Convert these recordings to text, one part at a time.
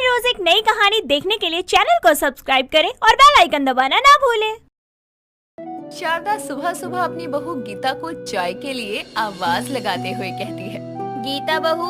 हर रोज एक नई कहानी देखने के लिए चैनल को सब्सक्राइब करें और बेल आइकन दबाना ना भूलें। शारदा सुबह सुबह अपनी बहू गीता को चाय के लिए आवाज लगाते हुए कहती है, गीता बहू,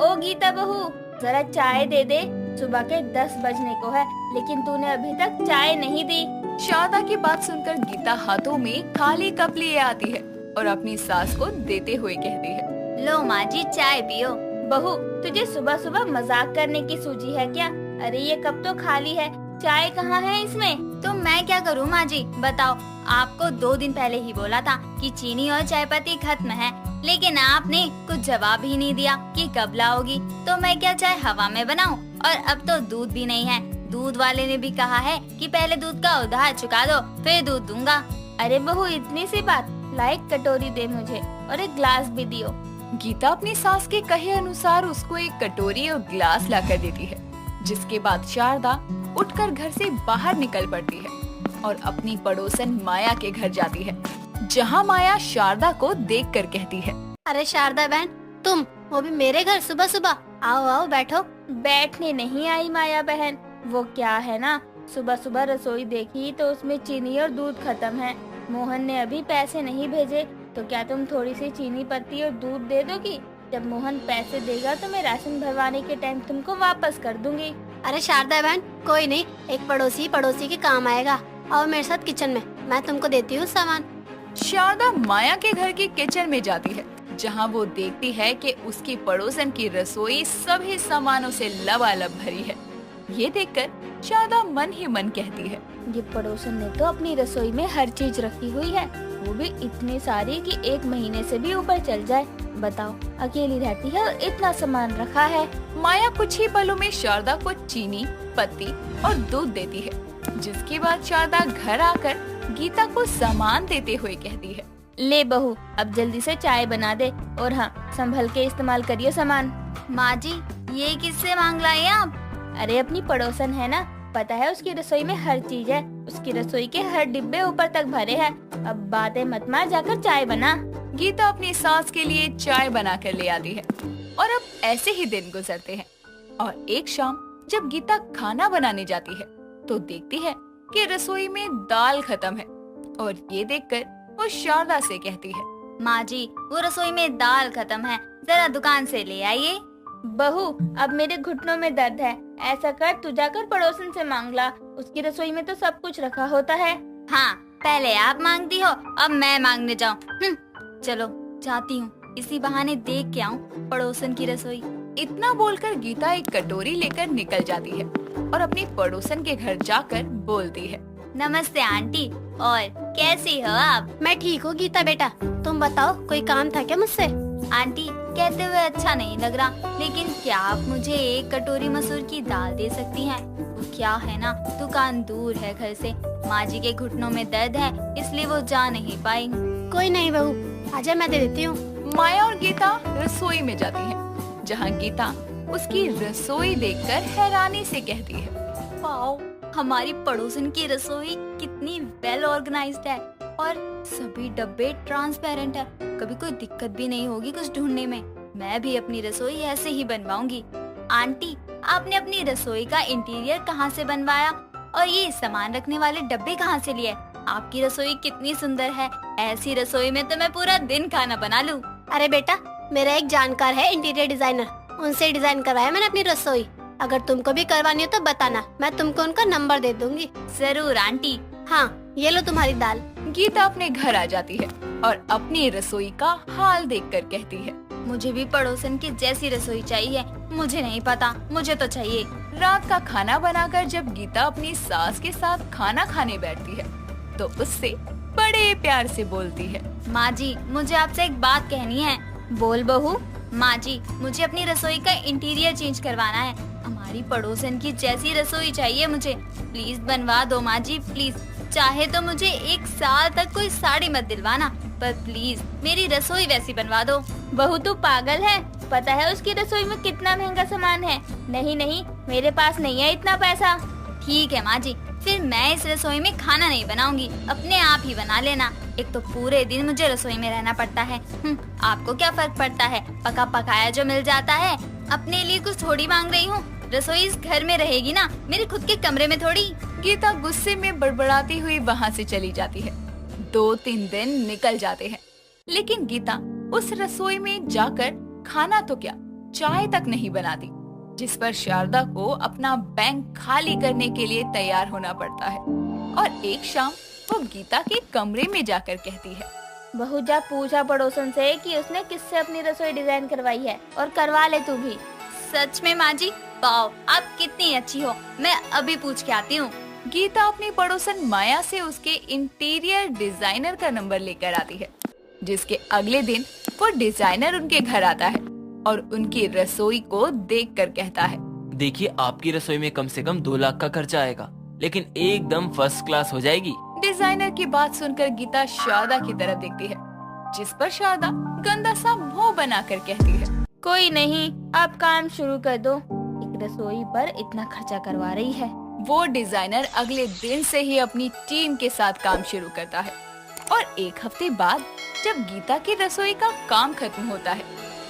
ओ गीता बहू, जरा चाय दे दे। सुबह के 10 बजने को है, लेकिन तूने अभी तक चाय नहीं दी। शारदा की बात सुनकर गीता हाथों में खाली कप लिए आती है और अपनी सास को देते हुए कहती है, लो माँ जी चाय पियो। बहू, तुझे सुबह सुबह मजाक करने की सूझी है क्या? अरे ये कप तो खाली है, चाय कहाँ है इसमें? तो मैं क्या करूँ माँ जी, बताओ। आपको 2 दिन पहले ही बोला था कि चीनी और चाय पत्ती खत्म है, लेकिन आपने कुछ जवाब ही नहीं दिया कि कब लाओगी। तो मैं क्या चाय हवा में बनाऊं? और अब तो दूध भी नहीं है। दूध वाले ने भी कहा है कि पहले दूध का उधार चुका दो, फिर दूध दूंगा। अरे बहू, इतनी सी बात, ला एक कटोरी दे मुझे और एक ग्लास भी दियो। गीता अपनी सास के कहे अनुसार उसको एक कटोरी और ग्लास लाकर देती है, जिसके बाद शारदा उठकर घर से बाहर निकल पड़ती है और अपनी पड़ोसन माया के घर जाती है, जहां माया शारदा को देखकर कहती है, अरे शारदा बहन, तुम, वो भी मेरे घर सुबह सुबह। आओ आओ बैठो। बैठने नहीं आई माया बहन, वो क्या है ना, सुबह सुबह रसोई देखी तो उसमें चीनी और दूध खत्म है। मोहन ने अभी पैसे नहीं भेजे, तो क्या तुम थोड़ी सी चीनी पत्ती और दूध दे दोगी? जब मोहन पैसे देगा तो मैं राशन भरवाने के टाइम तुमको वापस कर दूंगी। अरे शारदा बहन, कोई नहीं, एक पड़ोसी के काम आएगा। आओ मेरे साथ किचन में, मैं तुमको देती हूँ सामान। शारदा माया के घर की किचन में जाती है, जहां वो देखती है कि उसकी पड़ोसन की रसोई सभी सामानों से लबालब भरी है। ये देखकर शारदा मन ही मन कहती है, ये पड़ोसन ने तो अपनी रसोई में हर चीज रखी हुई है, वो भी इतनी सारी कि 1 महीने से भी ऊपर चल जाए। बताओ, अकेली रहती है और इतना सामान रखा है। माया कुछ ही पलों में शारदा को चीनी, पत्ती और दूध देती है, जिसके बाद शारदा घर आकर गीता को सामान देते हुए कहती है, ले बहू, अब जल्दी से चाय बना दे और हाँ, संभल के इस्तेमाल करियो सामान। माँ जी, ये किससे मांग लाई आप? अरे अपनी पड़ोसन है ना, पता है उसकी रसोई में हर चीज है, उसकी रसोई के हर डिब्बे ऊपर तक भरे हैं। अब बातें मत मार, जाकर चाय बना। गीता अपनी सास के लिए चाय बना कर ले आती है और अब ऐसे ही दिन गुजरते हैं। और एक शाम जब गीता खाना बनाने जाती है तो देखती है कि रसोई में दाल खत्म है, और ये देखकर वो शारदा से कहती है, माँ जी, वो रसोई में दाल खत्म है, जरा दुकान से ले आइए। बहू, अब मेरे घुटनों में दर्द है, ऐसा कर तू जाकर पड़ोसन से मांग ला, उसकी रसोई में तो सब कुछ रखा होता है। हाँ, पहले आप मांगती हो, अब मैं मांगने जाऊँ? चलो जाती हूँ, इसी बहाने देख के आऊँ पड़ोसन की रसोई। इतना बोलकर गीता एक कटोरी लेकर निकल जाती है और अपनी पड़ोसन के घर जाकर बोलती है, नमस्ते आंटी, और कैसी हो आप? मैं ठीक हूँ गीता बेटा, तुम बताओ, कोई काम था क्या मुझसे? आंटी, कहते हुए अच्छा नहीं लग रहा, लेकिन क्या आप मुझे 1 कटोरी मसूर की दाल दे सकती हैं? क्या है ना, दुकान दूर है घर से, माँ जी के घुटनों में दर्द है, इसलिए वो जा नहीं पाएंगी। कोई नहीं बहू, आजा, मैं दे देती हूँ। माया और गीता रसोई में जाती हैं, जहां गीता उसकी रसोई देखकर हैरानी से कहती है, वाओ, हमारी पड़ोसन की रसोई कितनी वेल ऑर्गेनाइज्ड है और सभी डब्बे ट्रांसपेरेंट है, कभी कोई दिक्कत भी नहीं होगी कुछ ढूंढने में। मैं भी अपनी रसोई ऐसे ही बनवाऊंगी। आंटी, आपने अपनी रसोई का इंटीरियर कहाँ से बनवाया और ये सामान रखने वाले डब्बे कहाँ से लिए? आपकी रसोई कितनी सुंदर है, ऐसी रसोई में तो मैं पूरा दिन खाना बना लूं। अरे बेटा, मेरा एक जानकार है इंटीरियर डिजाइनर, उनसे डिजाइन करवाया मैंने अपनी रसोई। अगर तुमको भी करवानी हो तो बताना, मैं तुमको उनका नंबर दे दूंगी। जरूर आंटी। हाँ, ये लो तुम्हारी दाल। गीता अपने घर आ जाती है और अपनी रसोई का हाल देखकर कहती है, मुझे भी पड़ोसन की जैसी रसोई चाहिए। मुझे नहीं पता, मुझे तो चाहिए। रात का खाना बनाकर जब गीता अपनी सास के साथ खाना खाने बैठती है तो उससे बड़े प्यार से बोलती है, माँ जी, मुझे आपसे एक बात कहनी है। बोल बहू। माँ जी, मुझे अपनी रसोई का इंटीरियर चेंज करवाना है, हमारी पड़ोसन की जैसी रसोई चाहिए मुझे। प्लीज बनवा दो माँ जी, प्लीज। चाहे तो मुझे 1 साल तक कोई साड़ी मत दिलवाना, पर प्लीज मेरी रसोई वैसी बनवा दो। बहू, तू पागल है? पता है उसकी रसोई में कितना महंगा सामान है। नहीं नहीं, मेरे पास नहीं है इतना पैसा। ठीक है माँ जी, फिर मैं इस रसोई में खाना नहीं बनाऊंगी, अपने आप ही बना लेना। एक तो पूरे दिन मुझे रसोई में रहना पड़ता है। आपको क्या फर्क पड़ता है, पका पकाया जो मिल जाता है। अपने लिए कुछ थोड़ी मांग रही हूँ, रसोई इस घर में रहेगी ना, मेरे खुद के कमरे में थोड़ी। गीता गुस्से में बड़बड़ाती हुई वहाँ से चली जाती है। 2-3 दिन निकल जाते हैं, लेकिन गीता उस रसोई में जाकर खाना तो क्या, चाय तक नहीं बनाती, जिस पर शारदा को अपना बैंक खाली करने के लिए तैयार होना पड़ता है। और एक शाम वो गीता के कमरे में जाकर कहती है, बहू जा पूछा पड़ोसन से कि उसने किससे अपनी रसोई डिजाइन करवाई है, और करवा ले तू भी। सच में माँ जी? वाओ, आप कितनी अच्छी हो, मैं अभी पूछ के आती हूँ। गीता अपनी पड़ोसन माया से उसके इंटीरियर डिजाइनर का नंबर लेकर आती है, जिसके अगले दिन वो डिजाइनर उनके घर आता है और उनकी रसोई को देखकर कहता है, देखिए आपकी रसोई में कम से कम 2 लाख का खर्चा आएगा, लेकिन एकदम फर्स्ट क्लास हो जाएगी। डिजाइनर की बात सुनकर गीता शारदा की तरफ देखती है, जिस पर शारदा गंदा सा मुंह बनाकर कहती है, कोई नहीं, आप काम शुरू कर दो, एक रसोई पर इतना खर्चा करवा रही है। वो डिजाइनर अगले दिन से ही अपनी टीम के साथ काम शुरू करता है और 1 हफ्ते बाद जब गीता की रसोई का काम खत्म होता है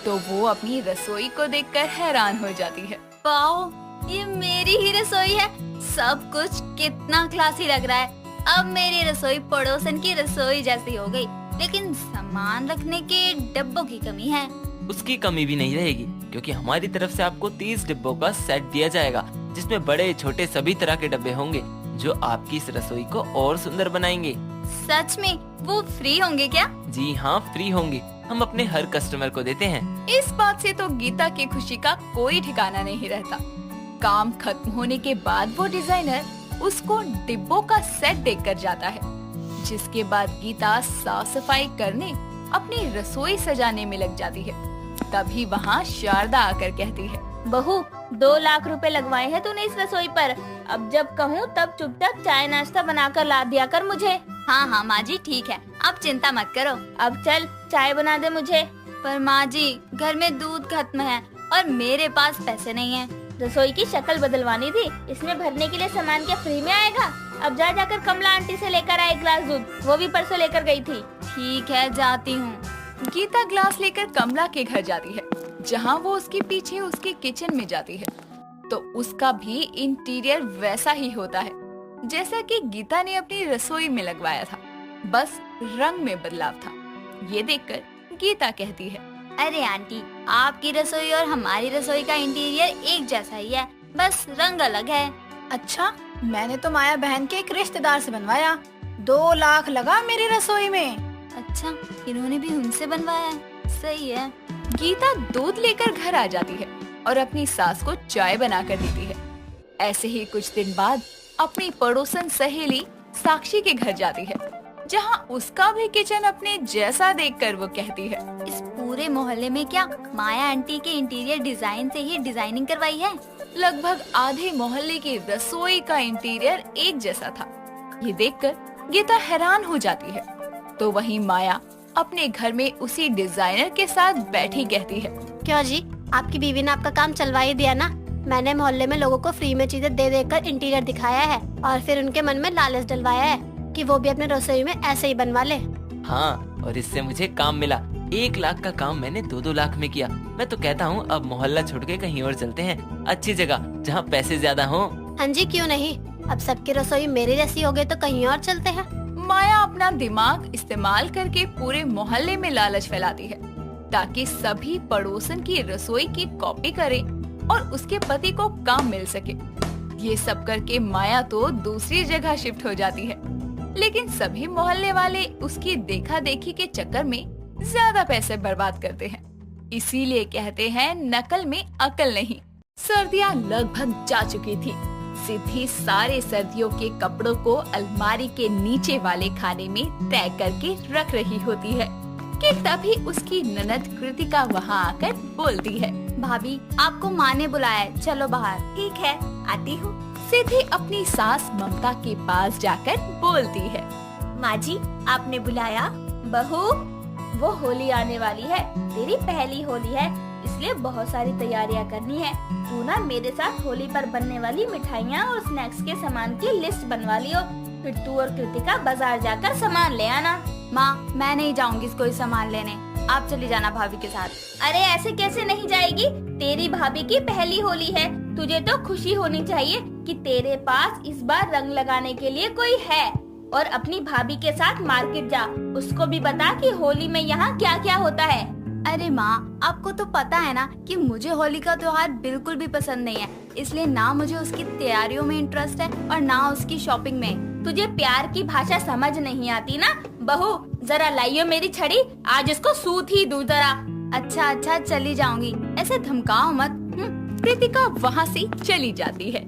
तो वो अपनी रसोई को देखकर हैरान हो जाती है। वाओ, ये मेरी ही रसोई है, सब कुछ कितना क्लासी लग रहा है। अब मेरी रसोई पड़ोसन की रसोई जैसी हो गई, लेकिन सामान रखने के डब्बों की कमी है। उसकी कमी भी नहीं रहेगी, क्योंकि हमारी तरफ से आपको 30 डिब्बों का सेट दिया जाएगा, जिसमें बड़े छोटे सभी तरह के डब्बे होंगे, जो आपकी इस रसोई को और सुंदर बनाएंगे। सच में? वो फ्री होंगे क्या? जी हाँ, फ्री होंगे, हम अपने हर कस्टमर को देते हैं। इस बात से तो गीता की खुशी का कोई ठिकाना नहीं रहता। काम खत्म होने के बाद वो डिजाइनर उसको डिब्बों का सेट देकर जाता है, जिसके बाद गीता साफ सफाई करने, अपनी रसोई सजाने में लग जाती है। तभी वहाँ शारदा आकर कहती है, बहू 2 लाख रुपए लगवाए हैं तूने इस रसोई पर, अब जब कहूँ तब चुपचाप चाय नाश्ता बनाकर ला दिया कर मुझे। हाँ हाँ माँ जी, ठीक है, आप चिंता मत करो। अब चल चाय बना दे मुझे। पर माँ जी, घर में दूध खत्म है और मेरे पास पैसे नहीं है। रसोई की शक्ल बदलवानी थी, इसमें भरने के लिए सामान क्या फ्री में आएगा? अब जाकर कमला आंटी से लेकर आए ग्लास दूध, वो भी परसों लेकर गई थी। ठीक है, जाती हूँ। गीता ग्लास लेकर कमला के घर जाती है, जहाँ वो उसके पीछे उसके किचन में जाती है तो उसका भी इंटीरियर वैसा ही होता है जैसा कि गीता ने अपनी रसोई में लगवाया था, बस रंग में बदलाव था। ये देखकर गीता कहती है, अरे आंटी, आपकी रसोई और हमारी रसोई का इंटीरियर एक जैसा ही है, बस रंग अलग है। अच्छा, मैंने तो माया बहन के एक रिश्तेदार से बनवाया, 2 लाख लगा मेरी रसोई में। अच्छा, इन्होंने भी उनसे बनवाया है, सही है। गीता दूध लेकर घर आ जाती है और अपनी सास को चाय बनाकर देती है। ऐसे ही कुछ दिन बाद अपनी पड़ोसन सहेली साक्षी के घर जाती है, जहां उसका भी किचन अपने जैसा देखकर वो कहती है, इस पूरे मोहल्ले में क्या माया आंटी के इंटीरियर डिजाइन से ही डिजाइनिंग करवाई है? लगभग आधे मोहल्ले की रसोई का इंटीरियर एक जैसा था। ये देखकर गीता हैरान हो जाती है। तो वहीं माया अपने घर में उसी डिजाइनर के साथ बैठी कहती है, क्यों जी, आपकी बीवी ने आपका काम चलवा ही दिया ना। मैंने मोहल्ले में लोगों को फ्री में चीजें दे देकर इंटीरियर दिखाया है और फिर उनके मन में लालच डलवाया है कि वो भी अपने रसोई में ऐसे ही बनवा ले। हाँ, और इससे मुझे काम मिला। 1 लाख का काम मैंने 2-2 लाख में किया। मैं तो कहता हूँ अब मोहल्ला छोड़ के कहीं और चलते हैं, अच्छी जगह जहाँ पैसे ज्यादा हों। हाँ जी, क्यों नहीं, अब सबकी रसोई मेरी जैसी हो गई तो कहीं और चलते हैं। माया अपना दिमाग इस्तेमाल करके पूरे मोहल्ले में लालच फैलाती है, ताकि सभी पड़ोसन की रसोई की कॉपी करें और उसके पति को काम मिल सके। ये सब करके माया तो दूसरी जगह शिफ्ट हो जाती है, लेकिन सभी मोहल्ले वाले उसकी देखा देखी के चक्कर में ज्यादा पैसे बर्बाद करते हैं। इसीलिए कहते हैं नकल में अकल नहीं। सर्दियाँ लगभग जा चुकी थी। सिद्धि सारे सर्दियों के कपड़ों को अलमारी के नीचे वाले खाने में तय करके रख रही होती है कि तभी उसकी ननद कृतिका वहाँ आकर बोलती है, भाभी, आपको माँ ने बुलाया है, चलो बाहर। ठीक है, आती हूँ। सिद्धि अपनी सास ममता के पास जाकर बोलती है, माँ जी, आपने बुलाया? बहू, वो होली आने वाली है, तेरी पहली होली है, इसलिए बहुत सारी तैयारियां करनी है। तू ना मेरे साथ होली पर बनने वाली मिठाइयाँ और स्नैक्स के सामान की लिस्ट बनवा लियो, फिर तू और कृतिका बाजार जाकर सामान ले आना। माँ, मैं नहीं जाऊंगी कोई सामान लेने, आप चली जाना भाभी के साथ। अरे ऐसे कैसे नहीं जाएगी, तेरी भाभी की पहली होली है, तुझे तो खुशी होनी चाहिए कि तेरे पास इस बार रंग लगाने के लिए कोई है। और अपनी भाभी के साथ मार्केट जा, उसको भी बता कि होली में यहाँ क्या क्या होता है। अरे माँ, आपको तो पता है ना कि मुझे होली का त्योहार बिल्कुल भी पसंद नहीं है, इसलिए ना मुझे उसकी तैयारियों में इंटरेस्ट है और ना उसकी शॉपिंग में। तुझे प्यार की भाषा समझ नहीं आती ना? बहू जरा लाइयो मेरी छड़ी, आज इसको सूत ही दूं जरा। अच्छा चली जाऊंगी, ऐसे धमकाओ मत। कृतिका वहाँ से चली जाती है,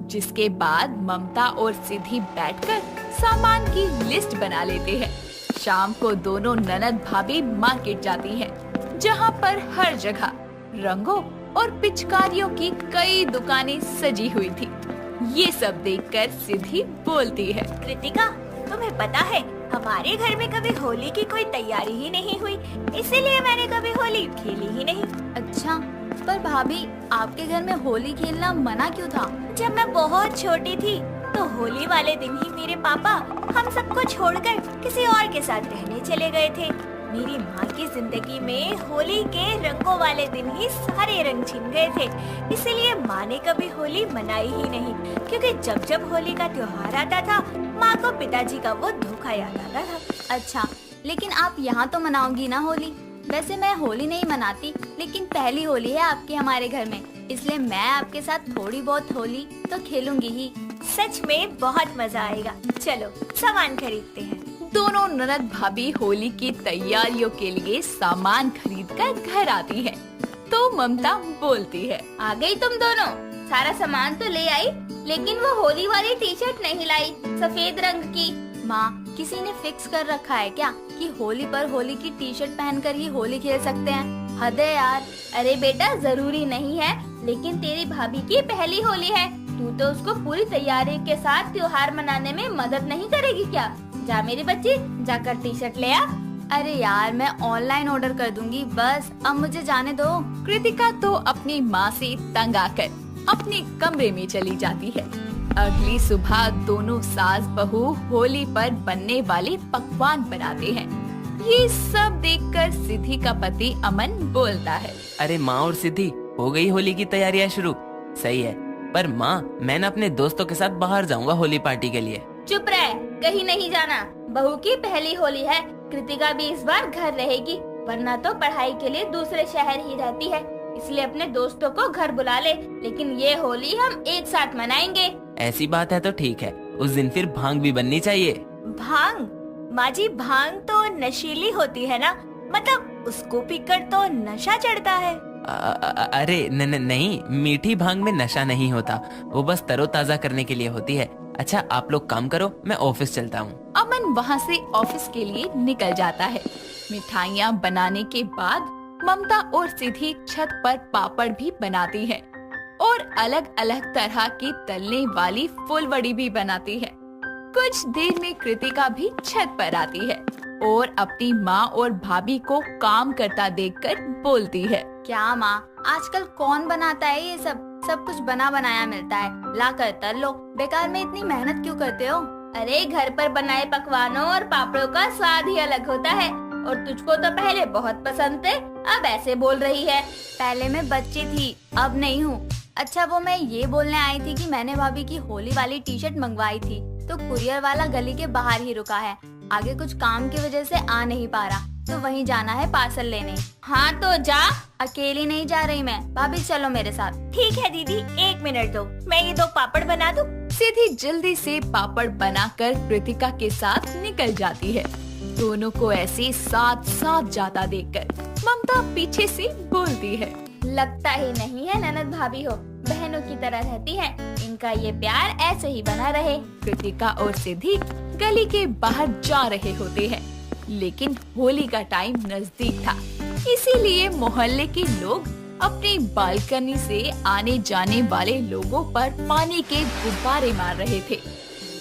जिसके बाद ममता और सिद्धि बैठकर सामान की लिस्ट बना लेते हैं। शाम को दोनों ननद भाभी मार्केट जाती हैं, जहाँ पर हर जगह रंगों और पिचकारियों की कई दुकानें सजी हुई थी। ये सब देखकर सिद्धि बोलती है, कृतिका, तुम्हें पता है हमारे घर में कभी होली की कोई तैयारी ही नहीं हुई, इसीलिए मैंने कभी होली खेली ही नहीं। अच्छा, पर भाभी आपके घर में होली खेलना मना क्यों था? जब मैं बहुत छोटी थी तो होली वाले दिन ही मेरे पापा हम सबको छोड़कर किसी और के साथ रहने चले गए थे। मेरी माँ की जिंदगी में होली के रंगों वाले दिन ही सारे रंग छिन गए थे, इसलिए माँ ने कभी होली मनाई ही नहीं, क्योंकि जब जब होली का त्योहार आता था माँ को पिताजी का वो धोखा याद आता था। अच्छा, लेकिन आप यहाँ तो मनाओगी ना होली? वैसे मैं होली नहीं मनाती, लेकिन पहली होली है आपके हमारे घर में, इसलिए मैं आपके साथ थोड़ी बहुत होली तो खेलूंगी ही। सच में बहुत मजा आएगा, चलो सामान खरीदते हैं। दोनों ननद भाभी होली की तैयारियों के लिए सामान खरीद कर घर आती हैं। तो ममता बोलती है, आ गई तुम दोनों? सारा सामान तो ले आई, लेकिन वो होली वाली टी शर्ट नहीं लाई, सफेद रंग की। माँ, किसी ने फिक्स कर रखा है क्या कि होली पर होली की टी शर्ट पहनकर ही होली खेल सकते हैं? हद है यार। अरे बेटा, जरूरी नहीं है, लेकिन तेरी भाभी की पहली होली है, तू तो उसको पूरी तैयारी के साथ त्योहार मनाने में मदद नहीं करेगी क्या? जा मेरी बच्ची, जाकर टी शर्ट ले आ। अरे यार, मैं ऑनलाइन ऑर्डर कर दूंगी, बस अब मुझे जाने दो। कृतिका तो अपनी माँ से तंग आकर अपने कमरे में चली जाती है। अगली सुबह दोनों सास बहू होली पर बनने वाले पकवान बनाते हैं। ये सब देखकर सिद्धि का पति अमन बोलता है, अरे माँ और सिद्धि, हो गई होली की तैयारियां शुरू? सही है, पर माँ मैं ना अपने दोस्तों के साथ बाहर जाऊंगा होली पार्टी के लिए। चुप रह, कहीं नहीं जाना, बहू की पहली होली है। कृतिका भी इस बार घर रहेगी, वरना तो पढ़ाई के लिए दूसरे शहर ही रहती है, इसलिए अपने दोस्तों को घर बुला ले, लेकिन ये होली हम एक साथ मनाएंगे। ऐसी बात है तो ठीक है, उस दिन फिर भांग भी बननी चाहिए। भांग? माँ जी, भांग तो नशीली होती है ना, मतलब उसको पीकर तो नशा चढ़ता है। अरे नहीं, मीठी भांग में नशा नहीं होता, वो बस तरोताजा करने के लिए होती है। अच्छा आप लोग काम करो, मैं ऑफिस चलता हूँ। अमन वहाँ से ऑफिस के लिए निकल जाता है। मिठाइयाँ बनाने के बाद ममता और सिद्धि छत पर पापड़ भी बनाती है और अलग अलग तरह की तलने वाली फुलवड़ी भी बनाती है। कुछ देर में कृतिका भी छत पर आती है और अपनी माँ और भाभी को काम करता देखकर बोलती है, क्या माँ, आजकल कौन बनाता है ये सब कुछ बना बनाया मिलता है, ला कर तल लो, बेकार में इतनी मेहनत क्यों करते हो? अरे घर पर बनाए पकवानों और पापड़ों का स्वाद ही अलग होता है, और तुझको तो पहले बहुत पसंद थे, अब ऐसे बोल रही है। पहले मैं बच्ची थी, अब नहीं हूँ। अच्छा, वो मैं ये बोलने आई थी कि मैंने भाभी की होली वाली टी शर्ट मंगवाई थी, तो कुरियर वाला गली के बाहर ही रुका है, आगे कुछ काम की वजह से आ नहीं पा रहा, तो वहीं जाना है पार्सल लेने। हाँ तो जा। अकेली नहीं जा रही मैं, भाभी चलो मेरे साथ। ठीक है दीदी, 1 मिनट दो, मैं ये 2 पापड़ बना दूं। सिद्धि जल्दी से पापड़ बनाकर कृतिका के साथ निकल जाती है। दोनों को ऐसे साथ साथ जाता देखकर ममता पीछे से बोलती है, लगता ही नहीं है ननद भाभी हो, बहनों की तरह रहती हैं, इनका ये प्यार ऐसे ही बना रहे। कृतिका और सिद्धि गली के बाहर जा रहे होते हैं, लेकिन होली का टाइम नजदीक था, इसीलिए मोहल्ले के लोग अपनी बालकनी से आने जाने वाले लोगों पर पानी के गुब्बारे मार रहे थे।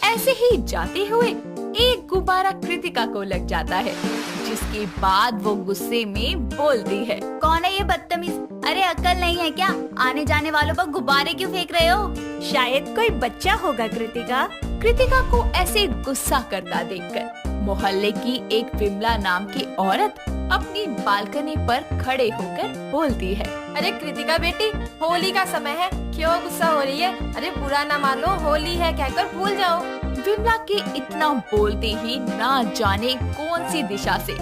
ऐसे ही जाते हुए एक गुब्बारा कृतिका को लग जाता है, जिसके बाद वो गुस्से में बोलती है, कौन है ये बदतमीज? अरे अक्ल नहीं है क्या? आने जाने वालों पर गुब्बारे क्यों फेंक रहे हो? शायद कोई बच्चा होगा कृतिका। कृतिका को ऐसे गुस्सा करता देखकर मोहल्ले की एक विमला नाम की औरत अपनी बालकनी पर खड़े होकर बोलती है, अरे कृतिका बेटी, होली का समय है, क्यों गुस्सा हो रही है? अरे बुरा ना मानो, होली है कहकर भूल जाओ। विमला के इतना बोलते ही ना जाने कौन सी दिशा से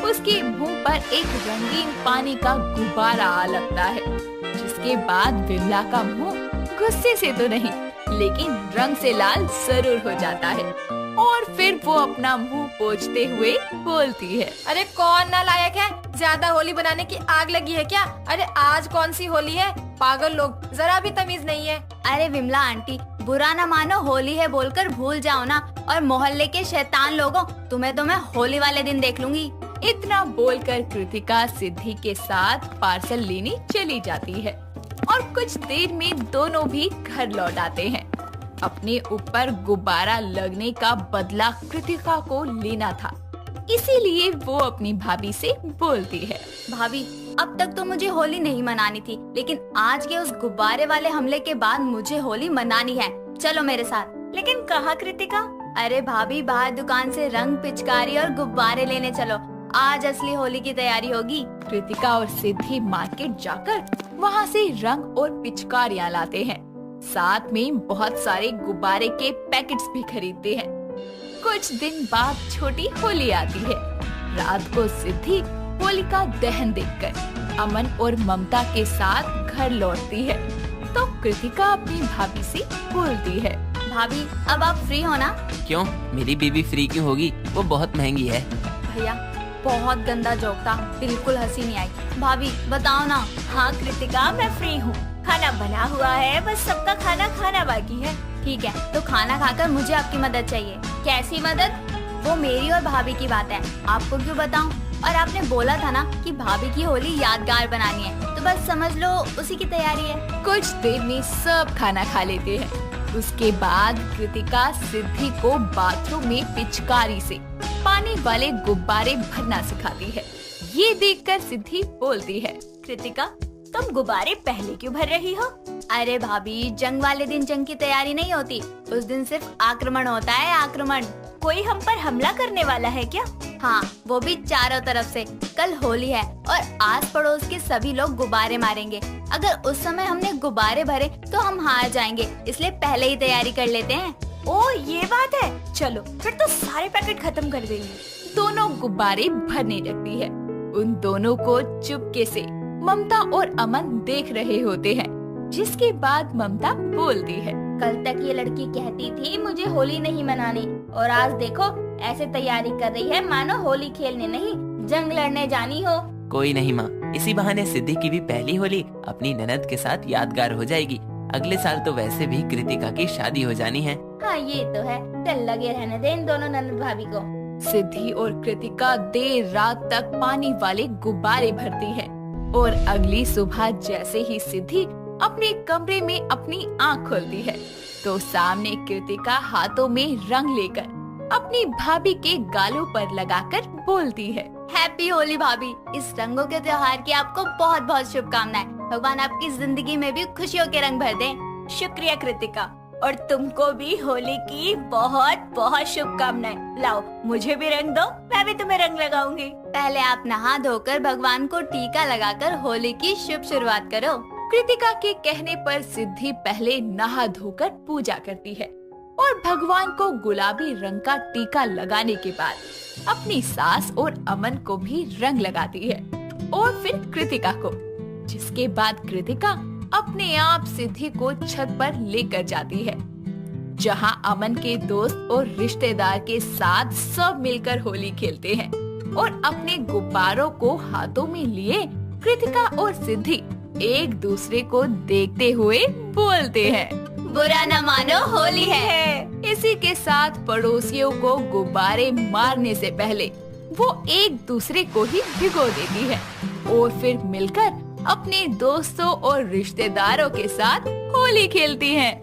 उसके मुंह पर एक रंगीन पानी का गुब्बारा आ लगता है, जिसके बाद विमला का मुंह गुस्से से तो नहीं लेकिन रंग से लाल जरूर हो जाता है और फिर वो अपना मुंह पोंछते हुए बोलती है, अरे कौन नालायक है, ज्यादा होली बनाने की आग लगी है क्या? अरे आज कौन सी होली है? पागल लोग, जरा भी तमीज नहीं है। अरे विमला आंटी, बुरा ना मानो, होली है बोलकर भूल जाओ ना। और मोहल्ले के शैतान लोगों, तुम्हें तो मैं होली वाले दिन देख लूंगी। इतना बोलकर कृतिका सिद्धि के साथ पार्सल लेने चली जाती है और कुछ देर में दोनों भी घर लौट आते हैं। अपने ऊपर गुब्बारा लगने का बदला कृतिका को लेना था, इसीलिए वो अपनी भाभी से बोलती है, भाभी, अब तक तो मुझे होली नहीं मनानी थी, लेकिन आज के उस गुब्बारे वाले हमले के बाद मुझे होली मनानी है। चलो मेरे साथ। लेकिन कहाँ कृतिका? अरे भाभी, बाहर दुकान से रंग, पिचकारी और गुब्बारे लेने चलो, आज असली होली की तैयारी होगी। कृतिका और सिद्धि मार्केट जाकर वहाँ से रंग और पिचकारियाँ लाते हैं, साथ में बहुत सारे गुब्बारे के पैकेट्स भी खरीदते हैं। कुछ दिन बाद छोटी होली आती है। रात को सिद्धि होलिका दहन देखकर अमन और ममता के साथ घर लौटती है, तो कृतिका अपनी भाभी से बोलती है, भाभी, अब आप फ्री हो ना? क्यों, मेरी बीबी फ्री क्यों होगी? वो बहुत महंगी है। भैया, बहुत गंदा जोक था, बिल्कुल हंसी नहीं आई। भाभी बताओ ना। हाँ कृतिका, मैं फ्री हूँ, खाना बना हुआ है, बस सबका खाना खाना बाकी है। ठीक है, तो खाना खाकर मुझे आपकी मदद चाहिए। कैसी मदद? वो मेरी और भाभी की बात है, आपको क्यों बताऊं? और आपने बोला था ना कि भाभी की होली यादगार बनानी है, तो बस समझ लो उसी की तैयारी है। कुछ देर में सब खाना खा लेते हैं। उसके बाद कृतिका सिद्धि को बाथरूम में पिचकारी से पानी वाले गुब्बारे भरना सिखाती है। ये देखकर सिद्धि बोलती है, कृतिका, तुम गुब्बारे पहले क्यों भर रही हो? अरे भाभी, जंग वाले दिन जंग की तैयारी नहीं होती, उस दिन सिर्फ आक्रमण होता है, आक्रमण। कोई हम पर हमला करने वाला है क्या? हाँ, वो भी चारों तरफ से। कल होली है और आस पड़ोस के सभी लोग गुब्बारे मारेंगे। अगर उस समय हमने गुब्बारे भरे तो हम हार जाएंगे, इसलिए पहले ही तैयारी कर लेते हैं। ओ, ये बात है, चलो फिर तो सारे पैकेट खत्म कर देंगे। दोनों गुब्बारे भरने लगती है। उन दोनों को चुपके से ममता और अमन देख रहे होते हैं, जिसके बाद ममता बोलती है, कल तक ये लड़की कहती थी मुझे होली नहीं मनानी, और आज देखो ऐसे तैयारी कर रही है मानो होली खेलने नहीं जंग लड़ने जानी हो। कोई नहीं माँ, इसी बहाने सिद्धि की भी पहली होली अपनी ननद के साथ यादगार हो जाएगी। अगले साल तो वैसे भी कृतिका की शादी हो जानी है। हाँ ये तो है, चल लगे रहने दे इन दोनों ननद भाभी को। सिद्धि और कृतिका देर रात तक पानी वाले गुब्बारे भरती है और अगली सुबह जैसे ही सिद्धि अपने कमरे में अपनी आँख खोलती है तो सामने कृतिका हाथों में रंग लेकर अपनी भाभी के गालों पर लगाकर बोलती है, हैप्पी होली भाभी, इस रंगों के त्योहार की आपको बहुत बहुत शुभकामनाएं। भगवान आपकी जिंदगी में भी खुशियों के रंग भर दें। शुक्रिया कृतिका, और तुमको भी होली की बहुत बहुत शुभकामनाएं। लाओ मुझे भी रंग दो, मैं भी तुम्हें रंग लगाऊंगी। पहले आप नहा धोकर भगवान को टीका लगाकर होली की शुभ शुरुआत करो। कृतिका के कहने पर सिद्धि पहले नहा धोकर पूजा करती है और भगवान को गुलाबी रंग का टीका लगाने के बाद अपनी सास और अमन को भी रंग लगाती है और फिर कृतिका को, जिसके बाद कृतिका अपने आप सिद्धि को छत पर लेकर जाती है, जहां अमन के दोस्त और रिश्तेदार के साथ सब मिलकर होली खेलते हैं और अपने गुब्बारों को हाथों में लिए कृतिका और सिद्धि एक दूसरे को देखते हुए बोलते हैं, बुरा न मानो होली है। इसी के साथ पड़ोसियों को गुब्बारे मारने से पहले वो एक दूसरे को ही भिगो देती है और फिर मिलकर अपने दोस्तों और रिश्तेदारों के साथ होली खेलती हैं।